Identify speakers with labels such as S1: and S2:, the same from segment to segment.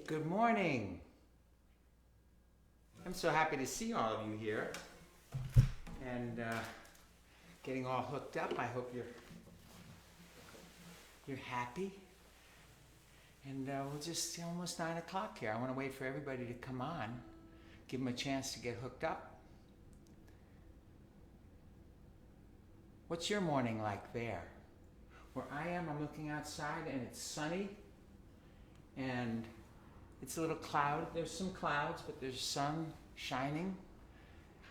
S1: Good morning. I'm so happy to see all of you here and getting all hooked up. I hope you're happy. And we'll just almost 9 o'clock here. I want to wait for everybody to come on, give them a chance to get hooked up. What's your morning like there? Where I am, I'm looking outside and it's sunny and it's a little cloud. There's some clouds, but there's sun shining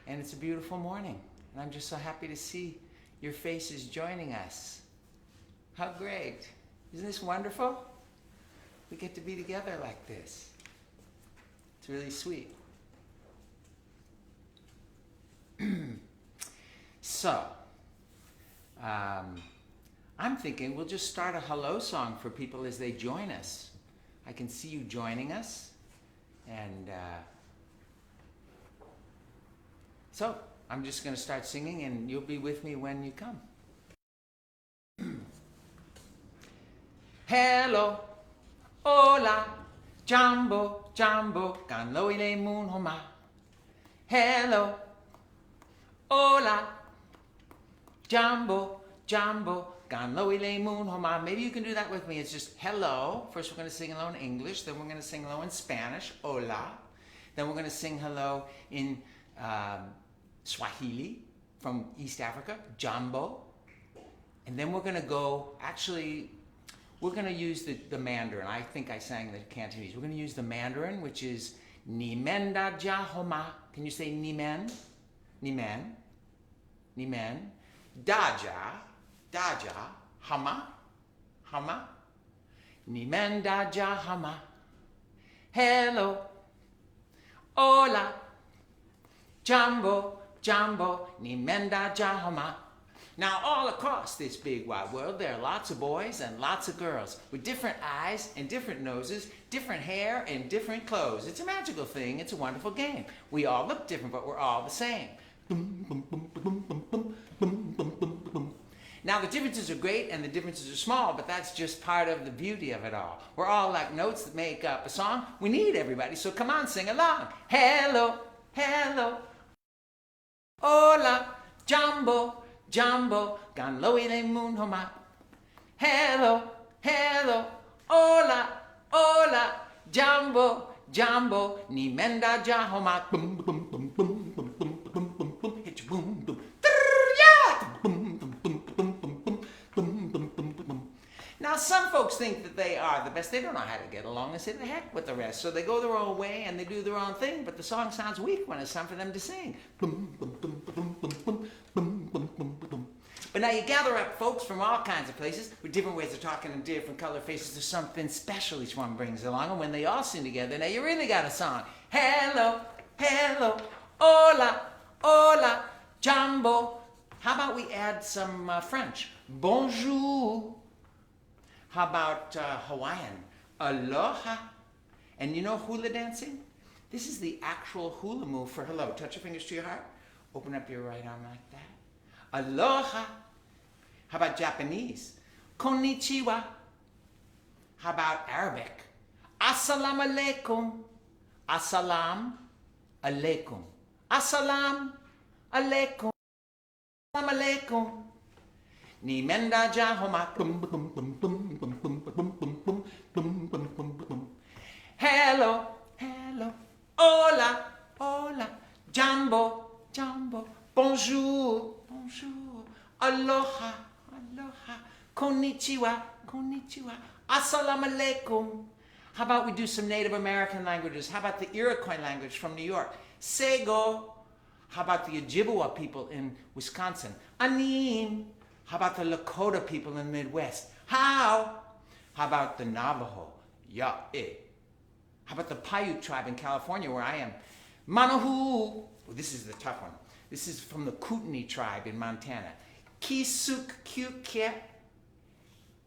S1: and it's a beautiful morning. And I'm just so happy to see your faces joining us. How great. Isn't this wonderful? We get to be together like this. It's really sweet. So, I'm thinking we'll just start a hello song for people as they join us. I can see you joining us. And so, I'm just going to start singing and you'll be with me when you come. Hello, hola, Jumbo, Jumbo, Ganlo ile moon homa. Hello, hola, Jumbo, Jumbo, Ganlo ile moon homa. Maybe you can do that with me. It's just hello. First we're going to sing hello in English, then we're going to sing hello in Spanish, hola. Then we're going to sing hello in Swahili from East Africa, Jambo. And then we're going to go, actually, we're going to use the Mandarin. I think I sang the Cantonese. We're going to use the Mandarin, which is Nimen da ja homa. Can you say Nimen? Nimen. Nimen. Daja. Daja. Hama. Hama. Nimen da ja hama. Hello. Hola. Jumbo. Jumbo. Nimen da ja hama. Now, all across this big wide world, there are lots of boys and lots of girls with different eyes and different noses, different hair and different clothes. It's a magical thing. It's a wonderful game. We all look different, but we're all the same. Now, the differences are great and the differences are small, but that's just part of the beauty of it all. We're all like notes that make up a song. We need everybody, so come on, sing along. Hello, hello, hola, Jumbo. Jumbo, Ganlo ile moon homa. Hello, hello, hola, hola, Jumbo, Jumbo, ni menda ja homa. Boom, boom, boom, boom, boom, boom, boom, boom, boom, hit you boom, boom, yeah, boom, boom, boom, boom, boom, boom, boom, boom, boom, boom. Now, some folks think that they are the best. They don't know how to get along. They say, the heck with the rest. So they go their own way and they do their own thing, but the song sounds weak when it's time for them to sing. Boom, boom, boom, boom, boom, boom, boom, boom, boom, boom. But now you gather up folks from all kinds of places with different ways of talking and different color faces. There's something special each one brings along. And when they all sing together, now you really got a song. Hello, hello, hola, hola, Jumbo. How about we add some French? Bonjour. How about Hawaiian? Aloha. And you know hula dancing? This is the actual hula move for hello. Touch your fingers to your heart. Open up your right arm like that. Aloha. How about Japanese? Konnichiwa. How about Arabic? Assalamu alaikum. Assalam alaikum. Assalam alaikum. Assalamu alaikum. Ni menda ja homa. Bum bum bum bum bum bum bum bum bum bum bum bum bum. Hello, hello, hola, hola, Jumbo, Jumbo, bonjour, bonjour, aloha, aloha, konnichiwa, konnichiwa, assalamu alaikum. How about we do some Native American languages? How about the Iroquois language from New York? Sego. How about the Ojibwa people in Wisconsin? Anim. How about the Lakota people in the Midwest? How? How about the Navajo? Ya-eh. How about the Paiute tribe in California where I am? Manahu. Well, this is the tough one. This is from the Kootenai tribe in Montana. Kisuk Kukye.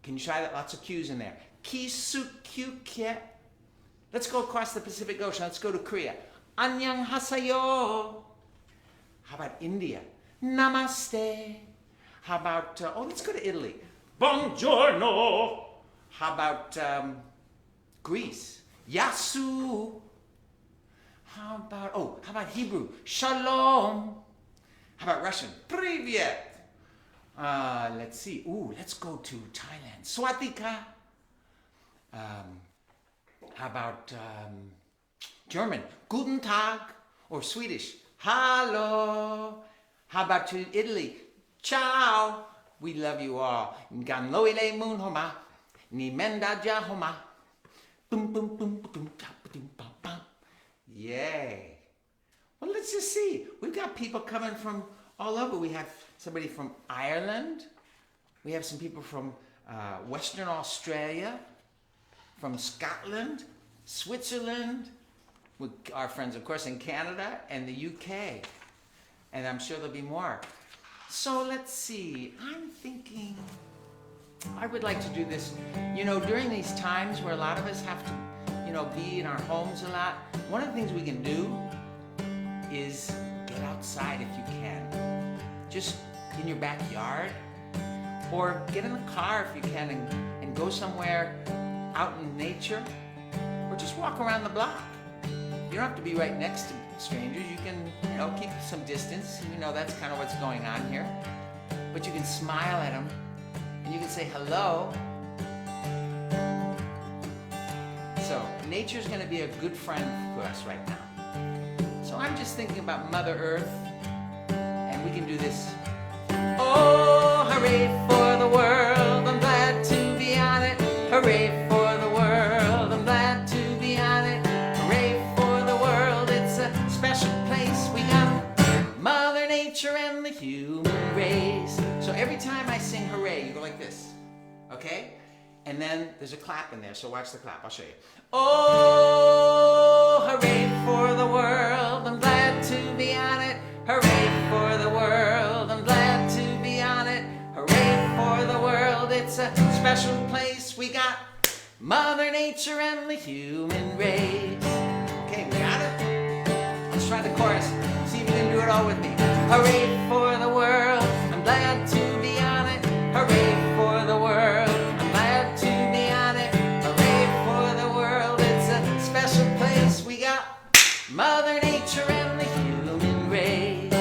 S1: Can you try that? Lots of Q's in there. Kisuk Kukye. Let's go across the Pacific Ocean. Let's go to Korea. Annyeong haseyo. How about India? Namaste. How about, let's go to Italy. Buongiorno. How about Greece? Yasu. How about Hebrew? Shalom. How about Russian? Privyet. Let's see. Let's go to Thailand. Swatika. How about German? Guten Tag. Or Swedish? Hallo. How about to Italy? Ciao. We love you all. Ganloile moon homa. Ni menda ja homa. Boom boom boom boom boom bum bum. Yay. Well, let's just see. We've got people coming from all over. We have somebody from Ireland. We have some people from Western Australia, from Scotland, Switzerland, with our friends, of course, in Canada and the UK. And I'm sure there'll be more. So let's see. I'm thinking I would like to do this, during these times where a lot of us have to, be in our homes a lot. One of the things we can do is get outside if you can. Just in your backyard, or get in the car if you can and go somewhere out in nature, or just walk around the block. You don't have to be right next to strangers. You can, keep some distance. That's kind of what's going on here. But you can smile at them, and you can say hello. So nature's going to be a good friend for us right now. So I'm just thinking about Mother Earth, and we can do this. Oh, hooray for the world, I'm glad to be on it. Hooray for the world, I'm glad to be on it. Hooray for the world, it's a special place. We got Mother Nature and the human race. So every time I sing hooray, you go like this, okay? And then there's a clap in there, so watch the clap, I'll show you. Oh, hooray for the world, I'm glad to be on it. Hooray for the world, I'm glad to be on it. Hooray for the world, it's a special place. We got Mother Nature and the human race. Okay, we got it? Let's try the chorus. See if you can do it all with me. Hooray for the world, I'm glad to be on it. Hooray for the world, I'm glad to be on it. Hooray for the world, it's a special place. We got Mother Nature and the human race.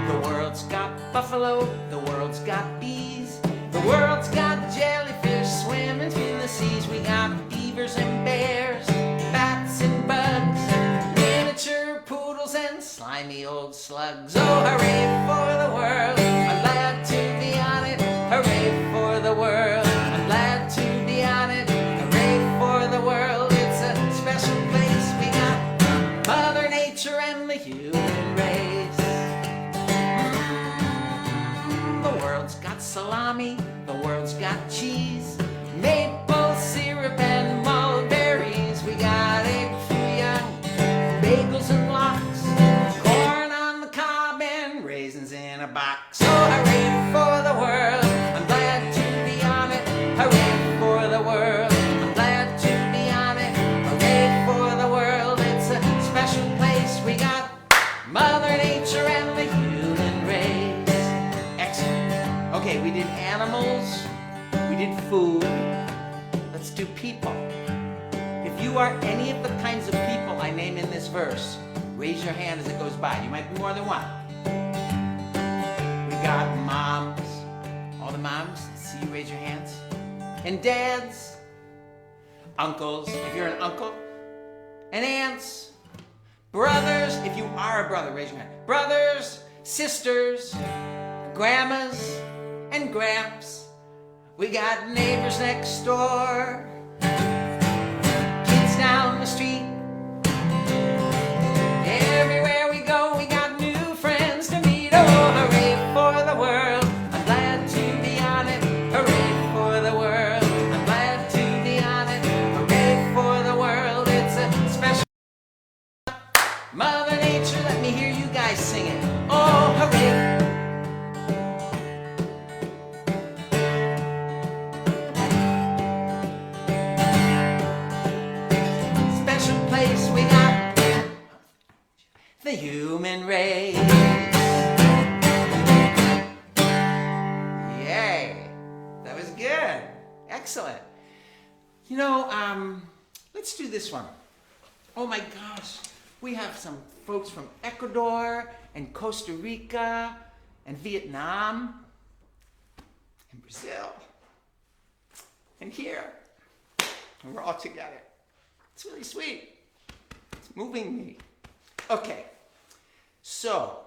S1: The world's got buffalo, the world's got bees, the world's got jellyfish swimming in the seas. We got beavers and bears, bats and bugs, miniature poodles and slimy old slugs. Oh, hooray for the world, I'm glad to be on it. Hooray for the world, I'm glad to be on it. Hooray for the world, it's a special place. We got Mother Nature and the human race. The world's got salami, the world's got cheese, maple syrup and mulberries. We got egg fouillon, bagels and lox, corn on the cob and raisins in a box. Oh, hooray for the world, I'm glad to be on it. Hooray for the world, I'm glad to be on it. Hooray for the world, it's a special place. We got Mother Nature and the human race. Excellent. Okay, we did animals, we did food. Let's do people. If you are any of the kinds of people I name in this verse, raise your hand as it goes by. You might be more than one. We got moms. All the moms, see you raise your hands. And dads, uncles, if you're an uncle, and aunts, brothers, if you are a brother, raise your hand. Brothers, sisters, grandmas, and gramps. We got neighbors next door, kids down the street. Everywhere we go, we got new friends to meet. Oh, hooray for the world, I'm glad to be on it. Hooray for the world, I'm glad to be on it. Hooray for the world, it's a special. Mother Nature, let me hear you guys sing it. Oh, hooray. We got the human race. Yay! That was good. Excellent. You know, let's do this one. Oh my gosh, we have some folks from Ecuador and Costa Rica and Vietnam and Brazil and here. And we're all together. It's really sweet. It's moving me. Okay, so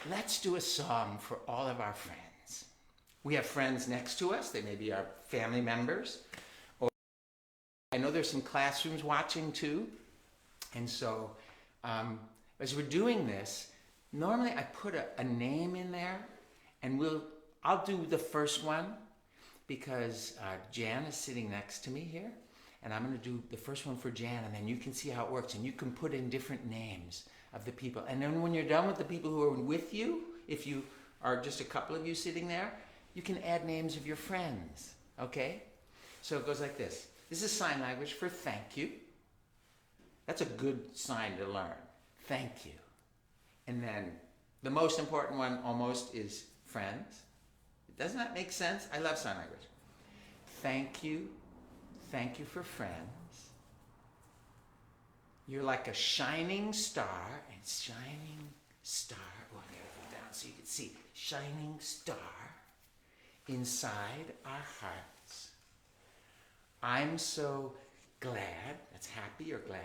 S1: let's do a song for all of our friends. We have friends next to us. They may be our family members. Or I know there's some classrooms watching too. And so as we're doing this, normally I put a name in there, and I'll do the first one because Jan is sitting next to me here, and I'm going to do the first one for Jan, and then you can see how it works, and you can put in different names of the people. And then when you're done with the people who are with you, if you are just a couple of you sitting there, you can add names of your friends, okay? So it goes like this. This is sign language for thank you. That's a good sign to learn. Thank you. And then the most important one almost is friends. Doesn't that make sense? I love sign language. Thank you. Thank you for friends. You're like a shining star. And shining star. Oh, I gotta go down so you can see. Shining star inside our hearts. I'm so glad, that's happy or glad,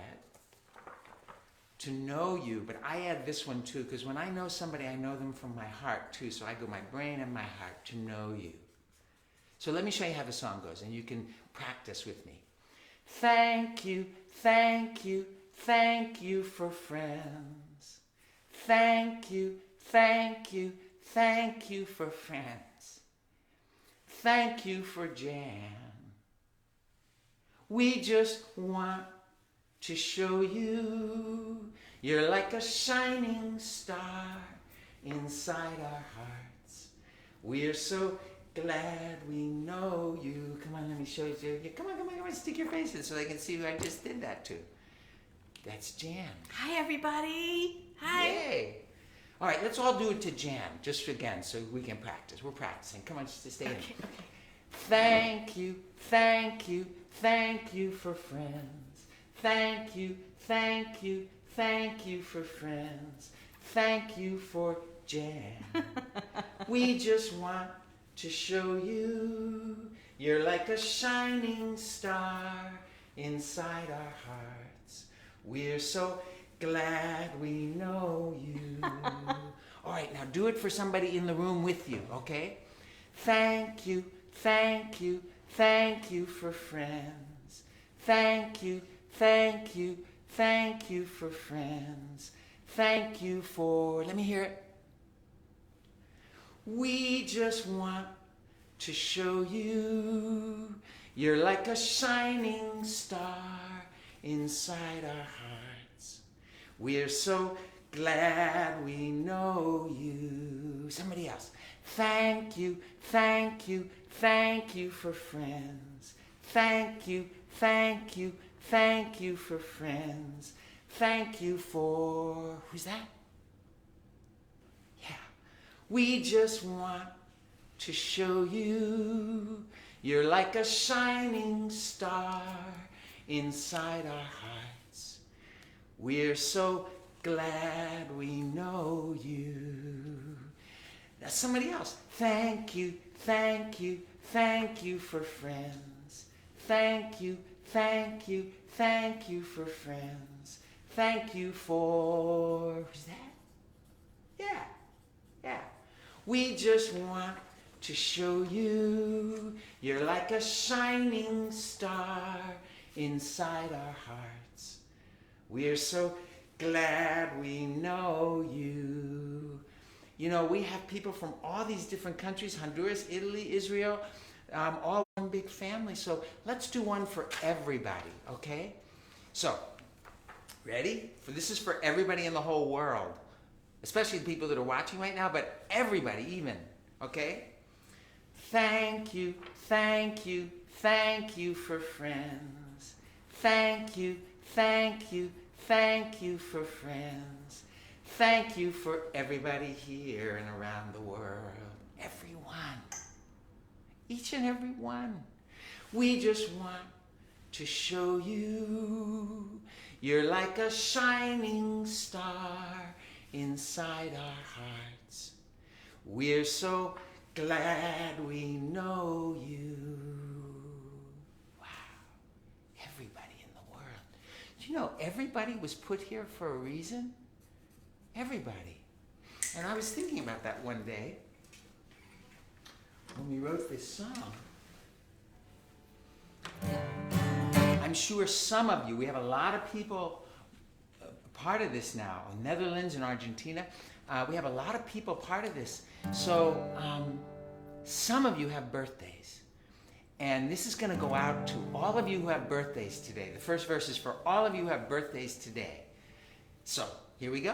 S1: to know you. But I add this one too, because when I know somebody, I know them from my heart too. So I go my brain and my heart, to know you. So let me show you how the song goes, and you can practice with me. Thank you, thank you, thank you for friends. Thank you, thank you, thank you for friends. Thank you for Jan. We just want to show you you're like a shining star inside our hearts. We're so glad we know you. Come on, let me show you. Come on, stick your faces so they can see who I just did that to. That's Jan.
S2: Hi, everybody. Hi.
S1: Yay. All right, let's all do it to Jan, just again, so we can practice. We're practicing. Come on, just stay in.
S2: Okay.
S1: Thank you, thank you, thank you for friends. Thank you, thank you, thank you for friends. Thank you for Jan. We just want to show you you're like a shining star inside our hearts. We're so glad we know you. All right, now do it for somebody in the room with you, okay? Thank you, thank you, thank you for friends. Thank you, thank you, thank you for friends. Thank you for, let me hear it. We just want to show you you're like a shining star inside our hearts. We're so glad we know you. Somebody else. Thank you, thank you, thank you for friends. Thank you, thank you, thank you for friends. Thank you for, who's that? Yeah. We just want to show you you're like a shining star inside our hearts. We're so glad we know you. Now somebody else. Thank you, thank you, thank you for friends. Thank you, thank you, thank you for friends. Thank you for, who's that? Yeah. We just want to show you you're like a shining star inside our hearts. We're so glad we know you. You know, we have people from all these different countries, Honduras, Italy, Israel, all one big family. So let's do one for everybody, okay? So, ready? This is for everybody in the whole world, especially the people that are watching right now, but everybody even, okay? Thank you, thank you, thank you for friends. Thank you, thank you, thank you for friends. Thank you for everybody here and around the world. Everyone. Each and every one. We just want to show you you're like a shining star inside our hearts. We're so glad we know you. Wow. Everybody in the world. You know, everybody was put here for a reason. Everybody. And I was thinking about that one day when we wrote this song. I'm sure some of you, we have a lot of people part of this now, Netherlands and Argentina. We have a lot of people part of this. So some of you have birthdays. And this is going to go out to all of you who have birthdays today. The first verse is for all of you who have birthdays today. So here we go.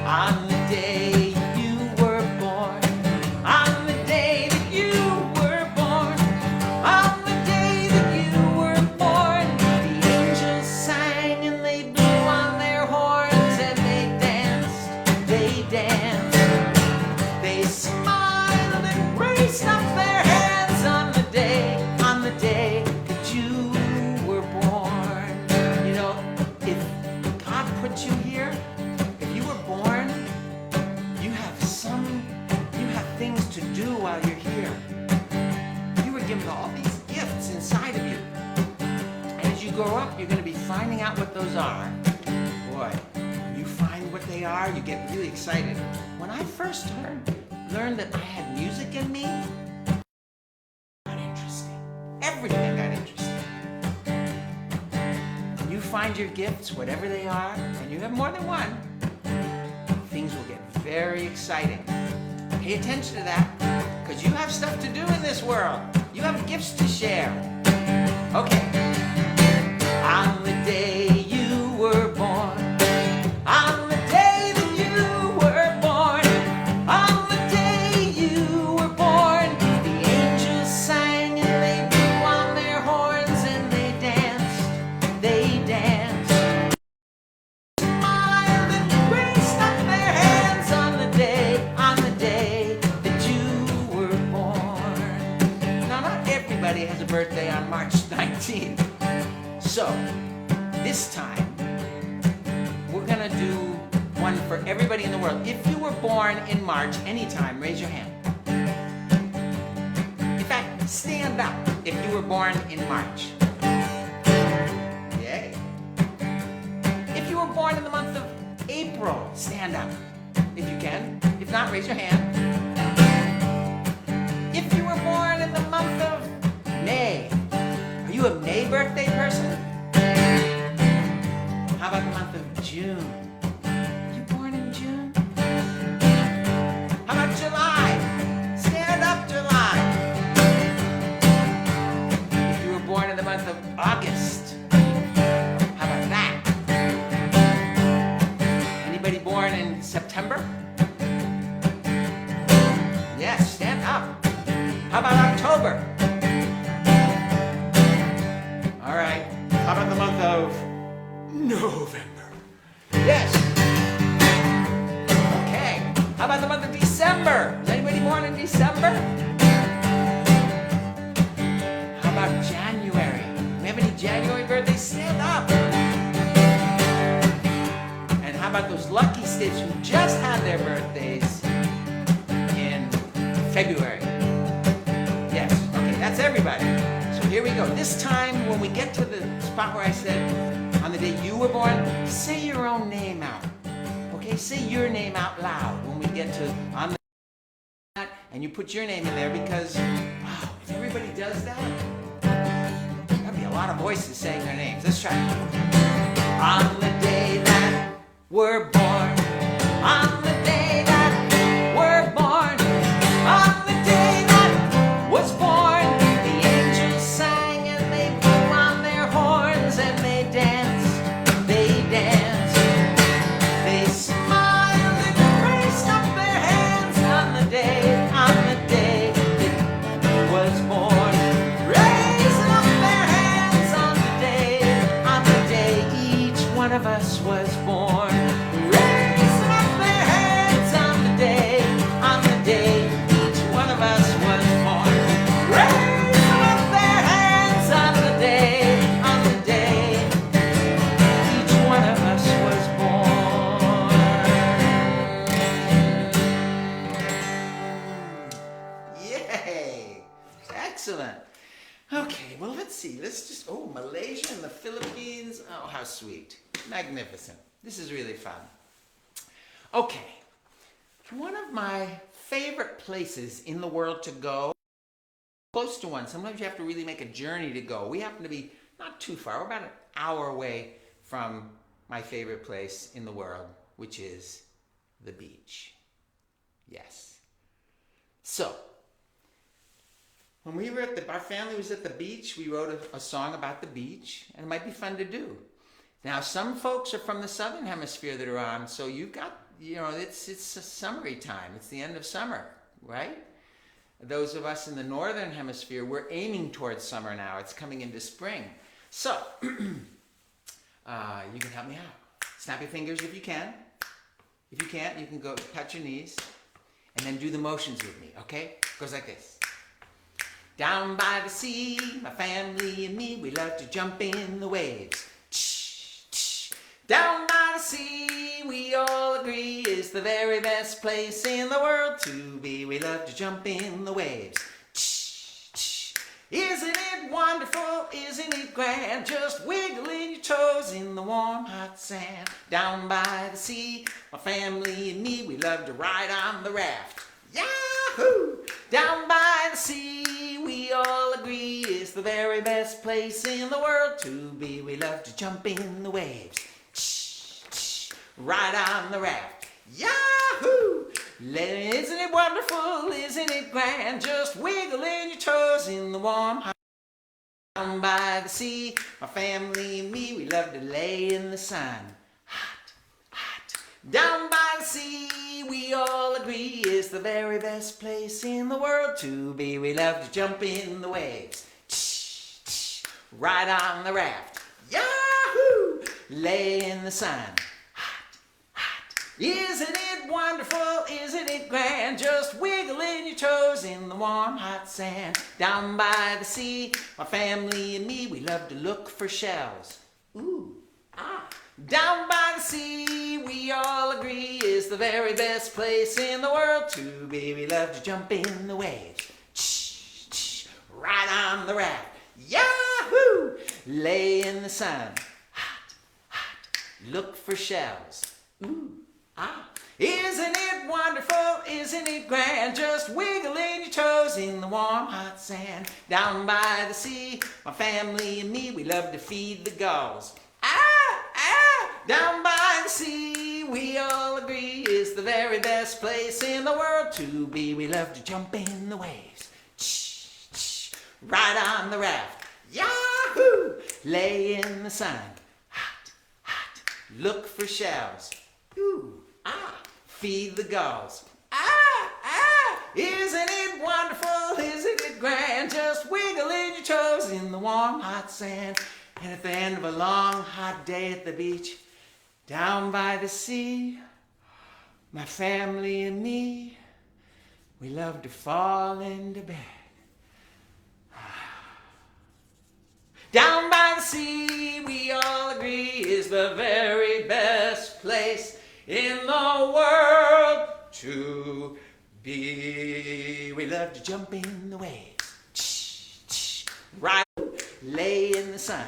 S1: On the day you were born, on the day that you were born, on the day that you were born, the angels sang and they blew on their horns and they danced, they smiled and raised up their hands on the day that you were born. You know, if God put you here, if you were born, you have things to do while you're here. You were given all these gifts inside of you. And as you grow up, you're going to be finding out what those are. Boy, when you find what they are, you get really excited. When I first learned that I had music in me, it got interesting. Everything got interesting. When you find your gifts, whatever they are, and you have more than one, things will get very exciting. Pay attention to that, because you have stuff to do in this world. You have gifts to share. Okay. On the day you were born, on the day that you were born, on the day you were born, the angels sang and they blew on their horns and they danced, smiled and raised up their hands on the day that you were born. Now, not everybody has a birthday on March 19th. So, this time, we're going to do one for everybody in the world. If you were born in March, anytime, raise your hand. In fact, stand up if you were born in March. Yay. If you were born in the month of April, stand up if you can. If not, raise your hand. If you were born in the month of May, are you a May birthday person? How about the month of June? Are you born in June? How about July? Stand up, July. If you were born in the month of August, how about that? Anybody born in September? Yes, stand up. How about October? All right. How about the month of November? Yes. Okay. How about the month of December? Is anybody born in December? How about January? Do we have any January birthdays? Stand up. And how about those lucky states who just had their birthdays in February? Yes. Okay, that's everybody. So here we go. This time, when we get to the spot where I said, on the day you were born, say your own name out. Okay, say your name out loud when we get to on the and you put your name in there, because wow, if everybody does that, that'd be a lot of voices saying their names. Let's try it. On the day that we're born, on the day that we're born, on the day that was born, the angels sang and they blew on their horns and they danced, they smiled and raised up their hands on the day that was born, raising up their hands on the day each one of us was born. how sweet. Magnificent. This is really fun. Okay. One of my favorite places in the world to go, close to one. Sometimes you have to really make a journey to go. We happen to be not too far. We're about an hour away from my favorite place in the world, which is the beach. Yes. So, when we were our family was at the beach, we wrote a song about the beach, and it might be fun to do. Now, some folks are from the southern hemisphere that are on, so you've got, it's a summery time. It's the end of summer, right? Those of us in the northern hemisphere, we're aiming towards summer now. It's coming into spring. So, you can help me out. Snap your fingers if you can. If you can't, you can go touch your knees and then do the motions with me, okay? It goes like this. Down by the sea, my family and me, we love to jump in the waves. Down by the sea, we all agree, is the very best place in the world to be. We love to jump in the waves. Isn't it wonderful? Isn't it grand? Just wiggling your toes in the warm, hot sand. Down by the sea, my family and me, we love to ride on the raft. Yahoo! Down by the sea, we all agree, is the very best place in the world to be. We love to jump in the waves. Ride on the raft. Yahoo! Isn't it wonderful? Isn't it grand? Just wiggling your toes in the warm hot. Down by the sea, my family and me, we love to lay in the sun. Hot, hot. Down by the sea, we all agree, is the very best place in the world to be. We love to jump in the waves. Ride on the raft. Yahoo! Lay in the sun. Isn't it wonderful? Isn't it grand? Just wiggling your toes in the warm, hot sand. Down by the sea, my family and me, we love to look for shells. Ooh, ah. Down by the sea, we all agree, is the very best place in the world to be. We love to jump in the waves. Ride on the raft. Yahoo! Lay in the sun. Hot, hot. Look for shells. Ooh. Ah, isn't it wonderful? Isn't it grand? Just wiggling your toes in the warm, hot sand. Down by the sea, my family and me, we love to feed the gulls. Ah, ah, down by the sea, we all agree, is the very best place in the world to be. We love to jump in the waves. Ride on the raft. Yahoo! Lay in the sun. Hot, hot. Look for shells. Ooh. Ah, feed the gulls. Ah, ah, isn't it wonderful? Isn't it grand? Just wiggling your toes in the warm, hot sand. And at the end of a long, hot day at the beach, down by the sea, my family and me, we love to fall into bed. Down by the sea, we all agree, is the very best place in the world to be. We love to jump in the waves. Right, lay in the sun.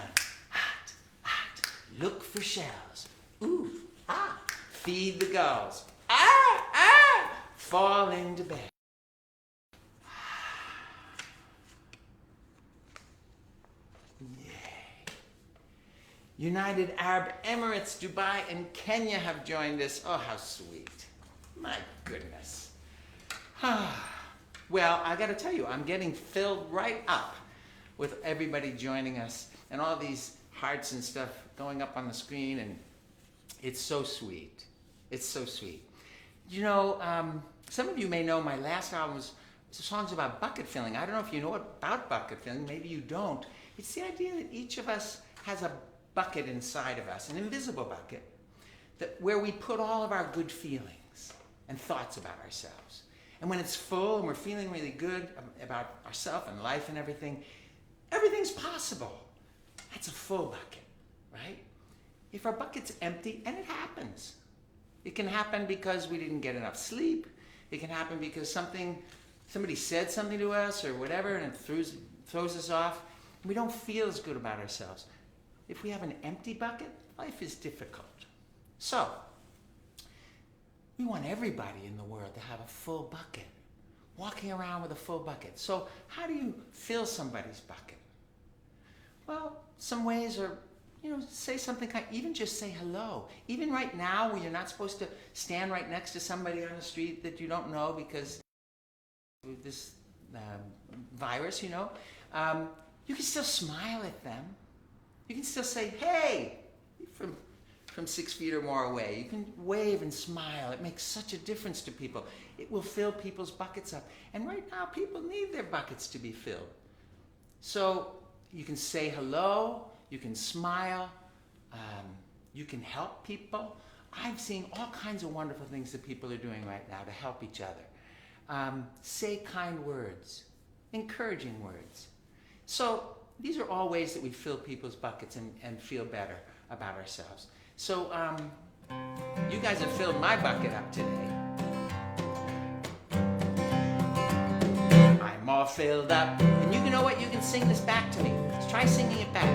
S1: Hot, hot. Look for shells. Ooh, ah. Feed the gulls. Ah, ah. Fall into bed. United Arab Emirates, Dubai, and Kenya have joined us. Oh, how sweet. My goodness. Well, I got to tell you, I'm getting filled right up with everybody joining us and all these hearts and stuff going up on the screen, and it's so sweet. It's so sweet. You know, some of you may know my last album was songs about bucket filling. I don't know if you know about bucket filling. Maybe you don't. It's the idea that each of us has a bucket inside of us, an invisible bucket, where we put all of our good feelings and thoughts about ourselves. And when it's full and we're feeling really good about ourselves and life and everything, everything's possible. That's a full bucket, right? If our bucket's empty, and it happens. It can happen because we didn't get enough sleep. It can happen because somebody said something to us or whatever, and it throws us off. We don't feel as good about ourselves. If we have an empty bucket life is difficult. So, we want everybody in the world to have a full bucket, walking around with a full bucket. So, how do you fill somebody's bucket? Well, some ways are, say something kind, even just say hello. Even right now, where you're not supposed to stand right next to somebody on the street that you don't know because of this virus, you can still smile at them. You can still say, hey, from 6 feet or more away. You can wave and smile. It makes such a difference to people. It will fill people's buckets up. And right now, people need their buckets to be filled. So you can say hello, you can smile, you can help people. I've seen all kinds of wonderful things that people are doing right now to help each other. Say kind words, encouraging words. So these are all ways that we fill people's buckets and feel better about ourselves. So you guys have filled my bucket up today. I'm all filled up. And you know what? You can sing this back to me. Let's try singing it back.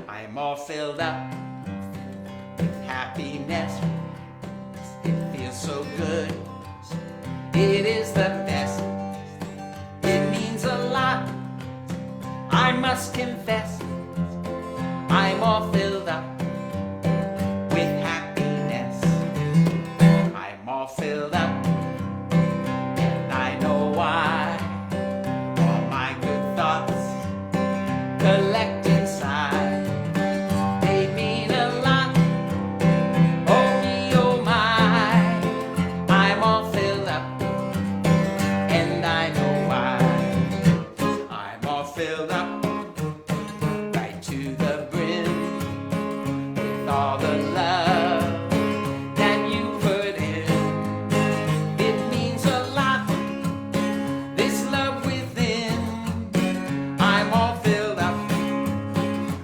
S1: I am all filled up with happiness. It feels so good. It is the best. It means a lot. I must confess. I'm all filled up with happiness. I'm all filled up, and I know why. All my good thoughts collect inside. They mean a lot. Oh me, oh my. I'm all filled up, and I know why. I'm all filled up. All the love that you put in, it means a lot, this love within. I'm all filled up,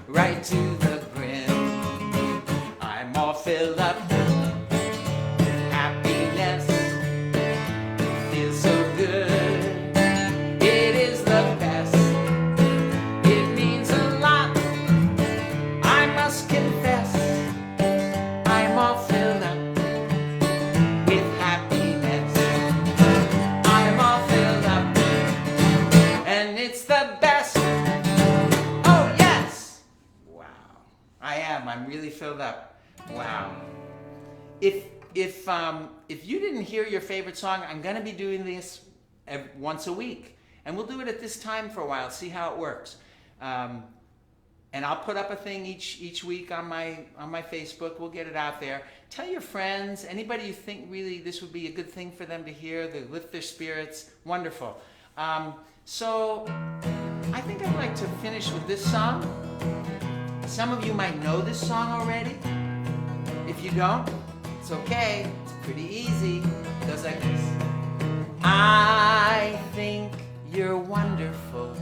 S1: right to the brim. I'm all filled up, happiness, feels so good. It is the best, it means a lot, I must confess. I'm all filled up with happiness. I'm all filled up, and it's the best. Oh yes! Wow, I am. I'm really filled up. Wow. If you didn't hear your favorite song, I'm going to be doing this once a week, and we'll do it at this time for a while. See how it works. And I'll put up a thing each week on my Facebook. We'll get it out there. Tell your friends, anybody you think really this would be a good thing for them to hear, to lift their spirits. Wonderful. So I think I'd like to finish with this song. Some of you might know this song already. If you don't, it's okay. It's pretty easy. It goes like this. I think you're wonderful.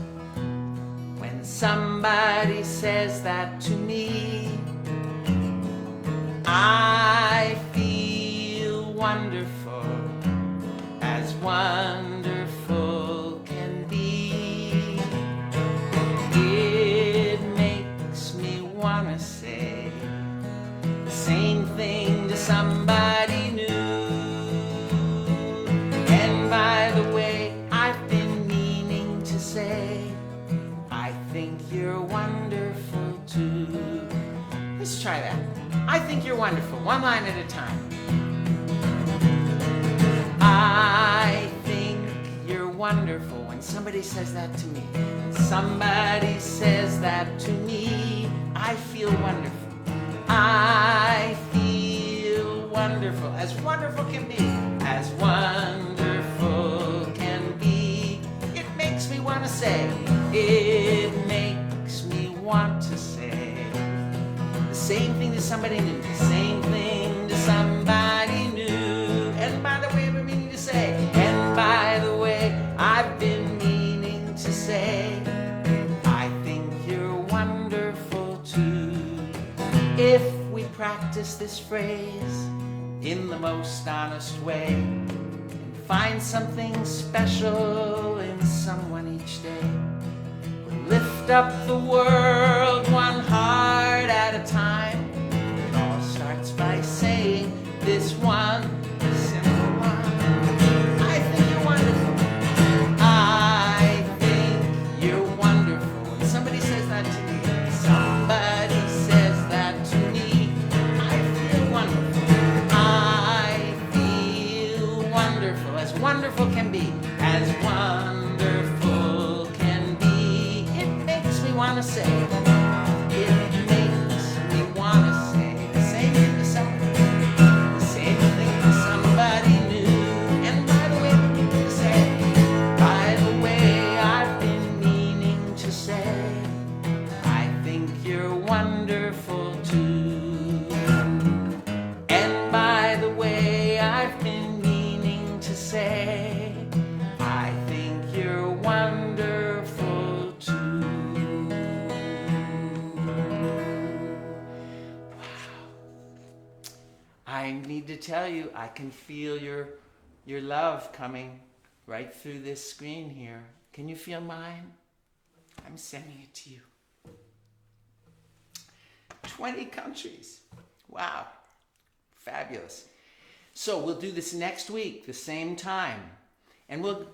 S1: When somebody says that to me, I feel wonderful, as wonderful can be. It makes me wanna say the same thing to somebody new. And by the way, I've been meaning to say, I think you're wonderful too. Let's try that. I think you're wonderful. One line at a time. I think you're wonderful. When somebody says that to me, somebody says that to me, I feel wonderful. I feel wonderful. As wonderful can be. As wonderful can be. It makes me want to say. It makes me want to say the same thing to somebody new, the same thing to somebody new. And by the way, we're meaning to say, and by the way, I've been meaning to say, I think you're wonderful too. If we practice this phrase in the most honest way, and find something special in someone each day, lift up the world one heart at a time. wonderful can be, as wonderful can be. It makes me want to say, it makes me want to say the same thing to somebody, the same thing to somebody new. And by the way, to say, by the way, I've been meaning to say, I think you're wonderful too. And by the way, I've been meaning to say, I think you're wonderful too. Wow. I need to tell you, I can feel your love coming right through this screen here. Can you feel mine? I'm sending it to you. 20 countries. Wow. Fabulous. So we'll do this next week, the same time. And we're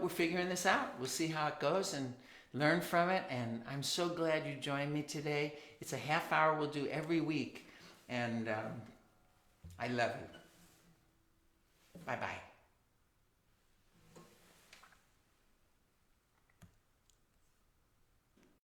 S1: figuring this out. We'll see how it goes and learn from it. And I'm so glad you joined me today. It's a half hour we'll do every week. And I love you. Bye-bye.